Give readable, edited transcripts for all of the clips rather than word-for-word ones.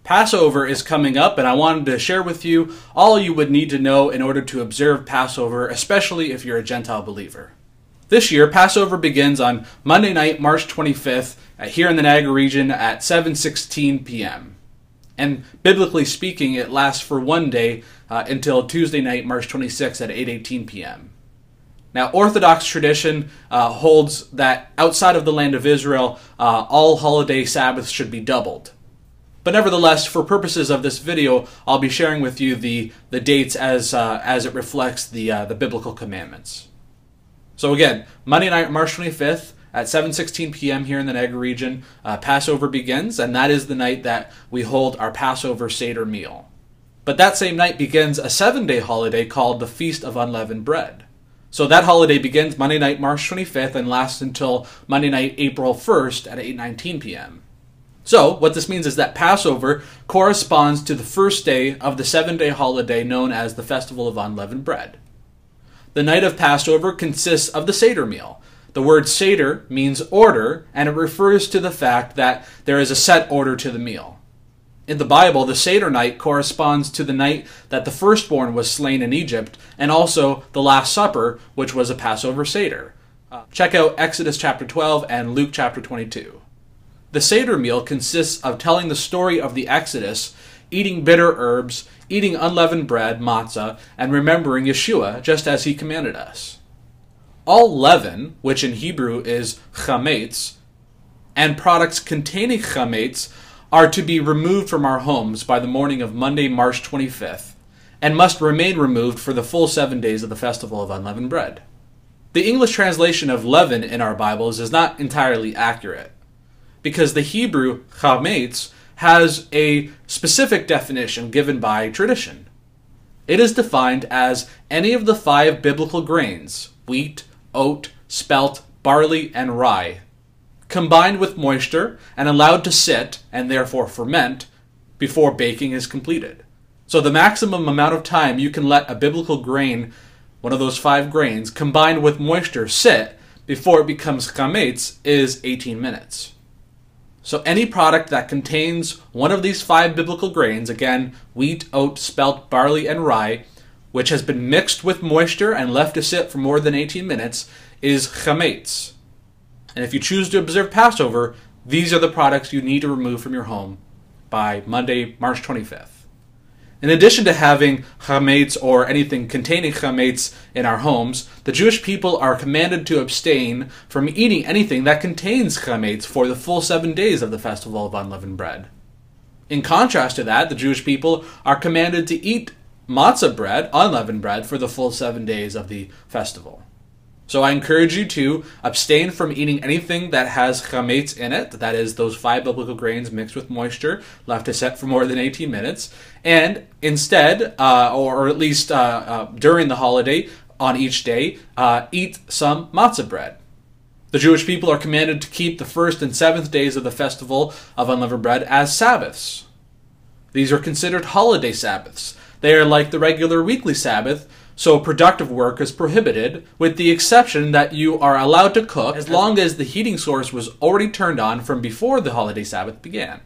Passover is coming up, and I wanted to share with you all you would need to know in order to observe Passover, especially if you're a Gentile believer. This year, Passover begins on Monday night, March 25th, here in the Niagara region at 7:16 p.m. And biblically speaking, it lasts for one day until Tuesday night, March 26th at 8:18 p.m. Now, Orthodox tradition holds that outside of the land of Israel, all holiday Sabbaths should be doubled. But nevertheless, for purposes of this video, I'll be sharing with you the dates as it reflects the biblical commandments. So again, Monday night, March 25th at 7:16 p.m. here in the Niagara region, Passover begins, and that is the night that we hold our Passover Seder meal. But that same night begins a 7-day holiday called the Feast of Unleavened Bread. So that holiday begins Monday night, March 25th, and lasts until Monday night, April 1st at 8:19 p.m. So, what this means is that Passover corresponds to the first day of the 7-day holiday known as the Festival of Unleavened Bread. The night of Passover consists of the Seder meal. The word Seder means order, and it refers to the fact that there is a set order to the meal. In the Bible, the Seder night corresponds to the night that the firstborn was slain in Egypt, and also the Last Supper, which was a Passover Seder. Check out Exodus chapter 12 and Luke chapter 22. The Seder meal consists of telling the story of the Exodus, eating bitter herbs, eating unleavened bread, matzah, and remembering Yeshua, just as he commanded us. All leaven, which in Hebrew is chametz, and products containing chametz are to be removed from our homes by the morning of Monday, March 25th, and must remain removed for the full 7 days of the Festival of Unleavened Bread. The English translation of leaven in our Bibles is not entirely accurate, because the Hebrew chametz has a specific definition given by tradition. It is defined as any of the 5 biblical grains, wheat, oat, spelt, barley, and rye, combined with moisture and allowed to sit, and therefore ferment, before baking is completed. So the maximum amount of time you can let a biblical grain, one of those 5 grains, combined with moisture sit before it becomes chametz is 18 minutes. So any product that contains one of these 5 biblical grains, again, wheat, oat, spelt, barley, and rye, which has been mixed with moisture and left to sit for more than 18 minutes, is chametz. And if you choose to observe Passover, these are the products you need to remove from your home by Monday, March 25th. In addition to having chametz or anything containing chametz in our homes, the Jewish people are commanded to abstain from eating anything that contains chametz for the full 7 days of the Festival of Unleavened Bread. In contrast to that, the Jewish people are commanded to eat matzah bread, unleavened bread, for the full 7 days of the festival. So I encourage you to abstain from eating anything that has chametz in it, that is those 5 biblical grains mixed with moisture, left to set for more than 18 minutes, and instead, or at least during the holiday, on each day, eat some matzah bread. The Jewish people are commanded to keep the 1st and 7th days of the Festival of Unleavened Bread as Sabbaths. These are considered holiday Sabbaths. They are like the regular weekly Sabbath, so productive work is prohibited, with the exception that you are allowed to cook as long as the heating source was already turned on from before the holiday Sabbath began.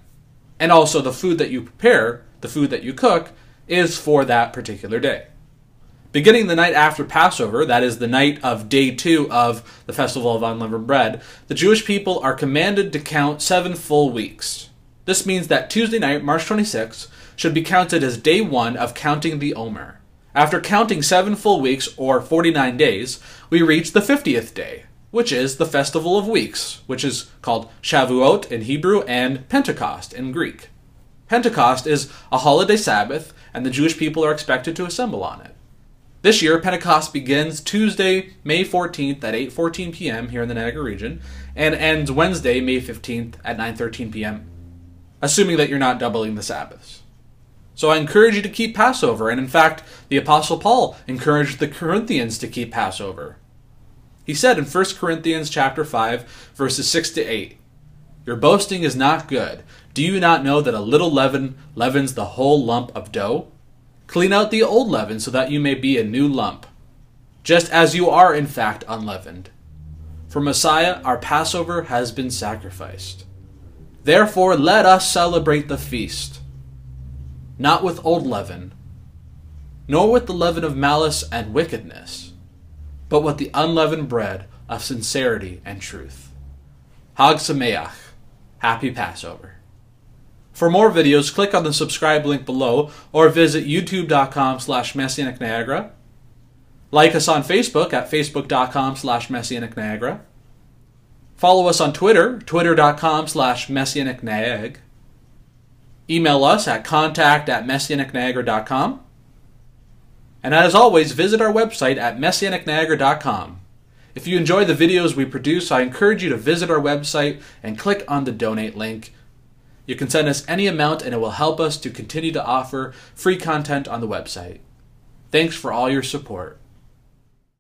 And also the food that you prepare, the food that you cook, is for that particular day. Beginning the night after Passover, that is the night of day 2 of the Festival of Unleavened Bread, the Jewish people are commanded to count 7 full weeks. This means that Tuesday night, March 26th, should be counted as day 1 of counting the Omer. After counting 7 full weeks, or 49 days, we reach the 50th day, which is the Festival of Weeks, which is called Shavuot in Hebrew and Pentecost in Greek. Pentecost is a holiday Sabbath, and the Jewish people are expected to assemble on it. This year, Pentecost begins Tuesday, May 14th at 8:14 p.m. here in the Niagara region, and ends Wednesday, May 15th at 9:13 p.m., assuming that you're not doubling the Sabbaths. So I encourage you to keep Passover, and in fact, the Apostle Paul encouraged the Corinthians to keep Passover. He said in 1 Corinthians chapter 5, verses 6 to 8, "Your boasting is not good. Do you not know that a little leaven leavens the whole lump of dough? Clean out the old leaven so that you may be a new lump, just as you are in fact unleavened. For Messiah, our Passover, has been sacrificed. Therefore let us celebrate the feast. not with old leaven, nor with the leaven of malice and wickedness, but with the unleavened bread of sincerity and truth. Hag Sameach, Happy Passover. For more videos, click on the subscribe link below or visit youtube.com/messianicniagara. Like us on Facebook at facebook.com/messianicniagara. Follow us on Twitter, twitter.com/messianicniag. Email us at contact@messianicniagara.com. And as always, visit our website at messianicniagara.com. If you enjoy the videos we produce, I encourage you to visit our website and click on the donate link. You can send us any amount and it will help us to continue to offer free content on the website. Thanks for all your support.